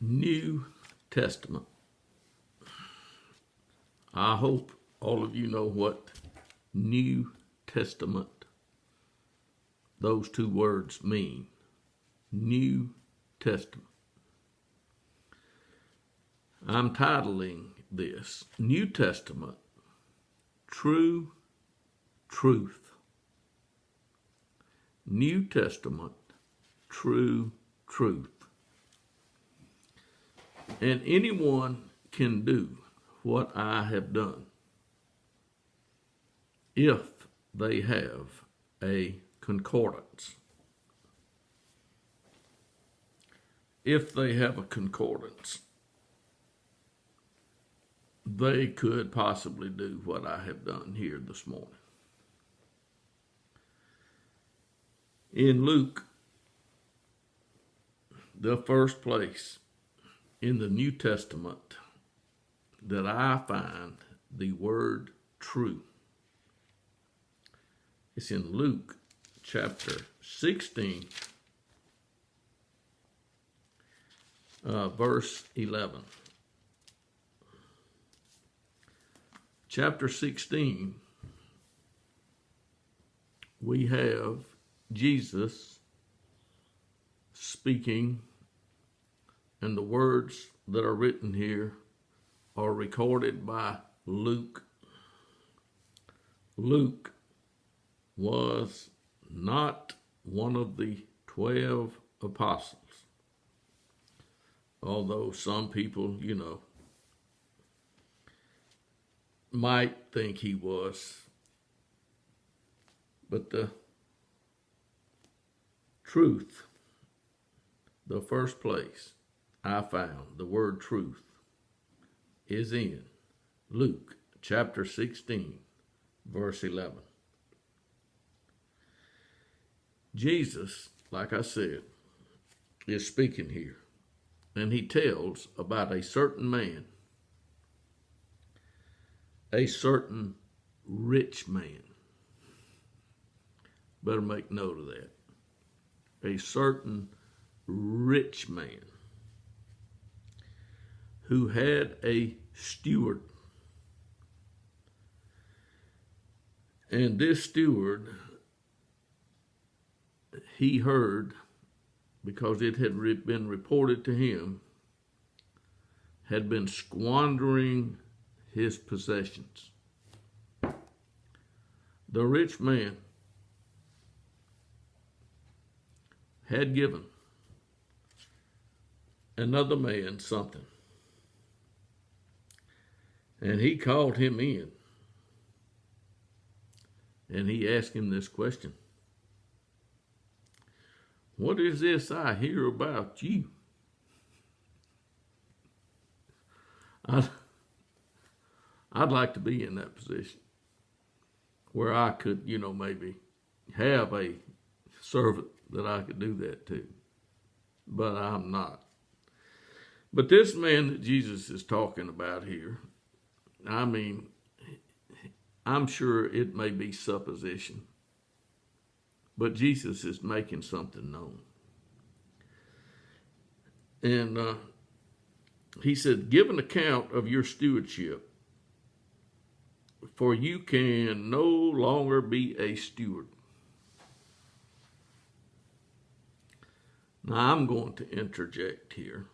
New Testament. I hope all of you know what New Testament, those two words mean. New Testament. I'm titling this New Testament, True Truth. New Testament, True Truth. And anyone can do what I have done if they have a concordance. If they have a concordance, they could possibly do what I have done here this morning. In Luke, the first place in the New Testament that I find the word true, it's in Luke chapter 16, verse 11. Chapter 16, we have Jesus speaking, and the words that are written here are recorded by Luke. Luke was not one of the 12 apostles, although some people, might think he was. But the truth, the first place I found the word truth is in Luke chapter 16, verse 11. Jesus, like I said, is speaking here, and he tells about a certain man, a certain rich man. Better make note of that. A certain rich man who had a steward. And this steward, he heard, because it had been reported to him, had been squandering his possessions. The rich man had given another man something, and he called him in, and he asked him this question: "What is this I hear about you?" I'd like to be in that position where I could, maybe have a servant that I could do that to. But I'm not. But this man that Jesus is talking about here, I'm sure it may be supposition, but Jesus is making something known. And he said, "Give an account of your stewardship, for you can no longer be a steward." Now, I'm going to interject here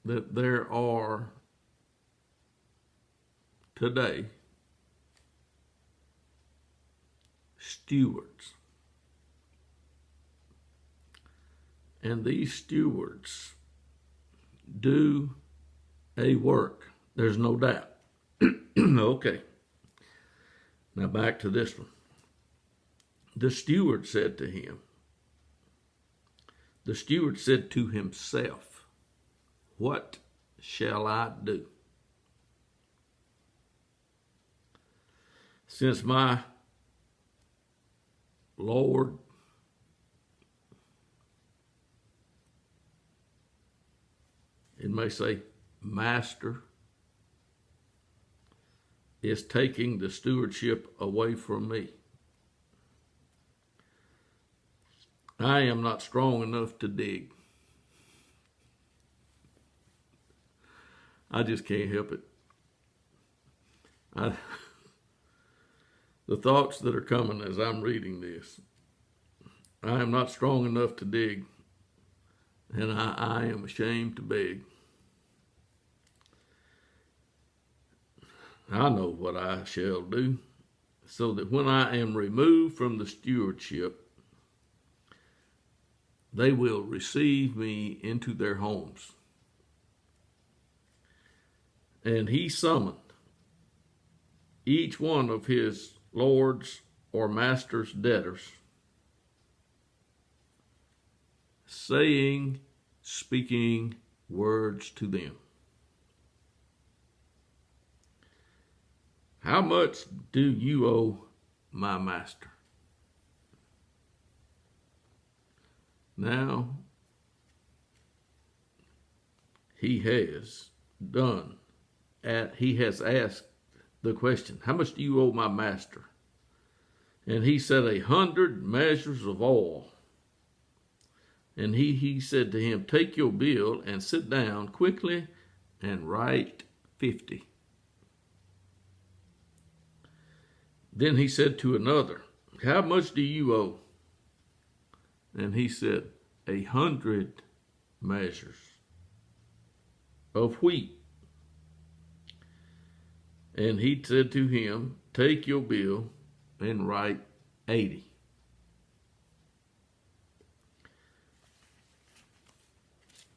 that there are today stewards. And these stewards do a work. There's no doubt. Okay. Now back to this one. The steward said to himself, "What shall I do? Since my Lord it may say master is taking the stewardship away from me. I am not strong enough to dig. I just can't help it. The thoughts that are coming as I'm reading this, I am not strong enough to dig, and I am ashamed to beg. I know what I shall do, so that when I am removed from the stewardship, they will receive me into their homes. And he summoned each one of his lord's or master's debtors, speaking words to them. How much do you owe my master? Now, he has asked the question, how much do you owe my master? And he said, 100 measures of oil. And he said to him, take your bill and sit down quickly and write 50. Then he said to another, how much do you owe? And he said, 100 measures of wheat. And he said to him, take your bill and write 80.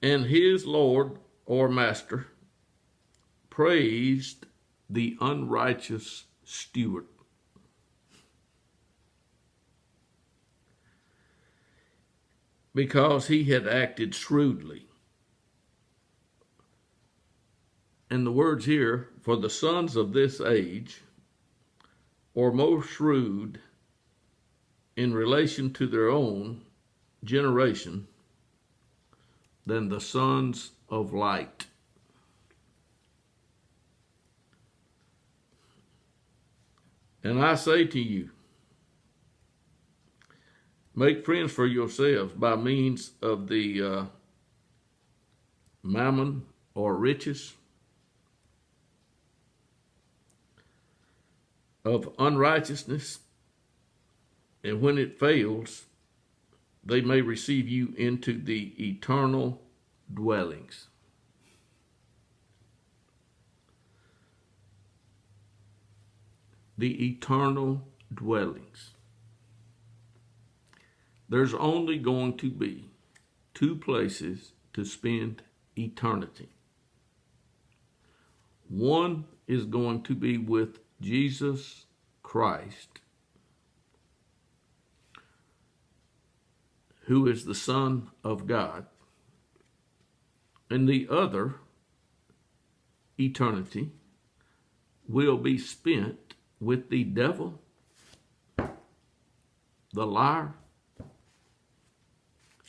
And his lord or master praised the unrighteous steward, because he had acted shrewdly. And the words here, for the sons of this age are more shrewd in relation to their own generation than the sons of light. And I say to you, make friends for yourselves by means of the mammon or riches of unrighteousness, and when it fails, they may receive you into the eternal dwellings. The eternal dwellings. There's only going to be two places to spend eternity. One is going to be with Jesus Christ, who is the Son of God, and the other eternity will be spent with the devil, the liar,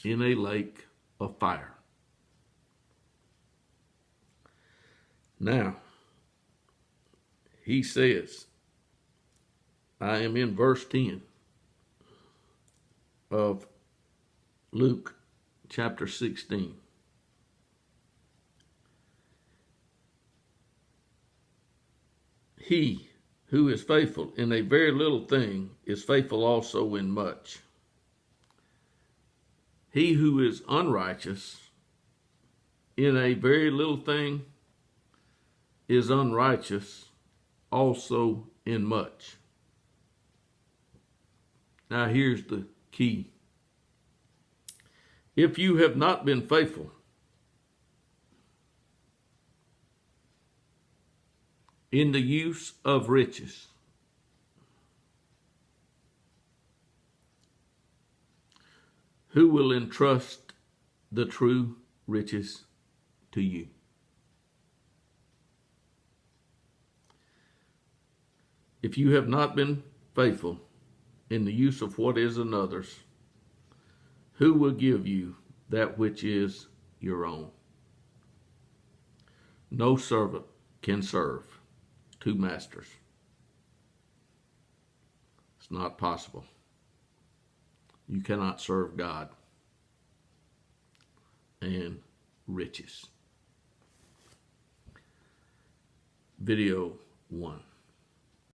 in a lake of fire. Now, he says, I am in verse 10 of Luke chapter 16. He who is faithful in a very little thing is faithful also in much. He who is unrighteous in a very little thing is unrighteous also in much. Now here's the key. If you have not been faithful in the use of riches, who will entrust the true riches to you? If you have not been faithful in the use of what is another's, who will give you that which is your own? No servant can serve two masters. It's not possible. You cannot serve God and riches. video 1.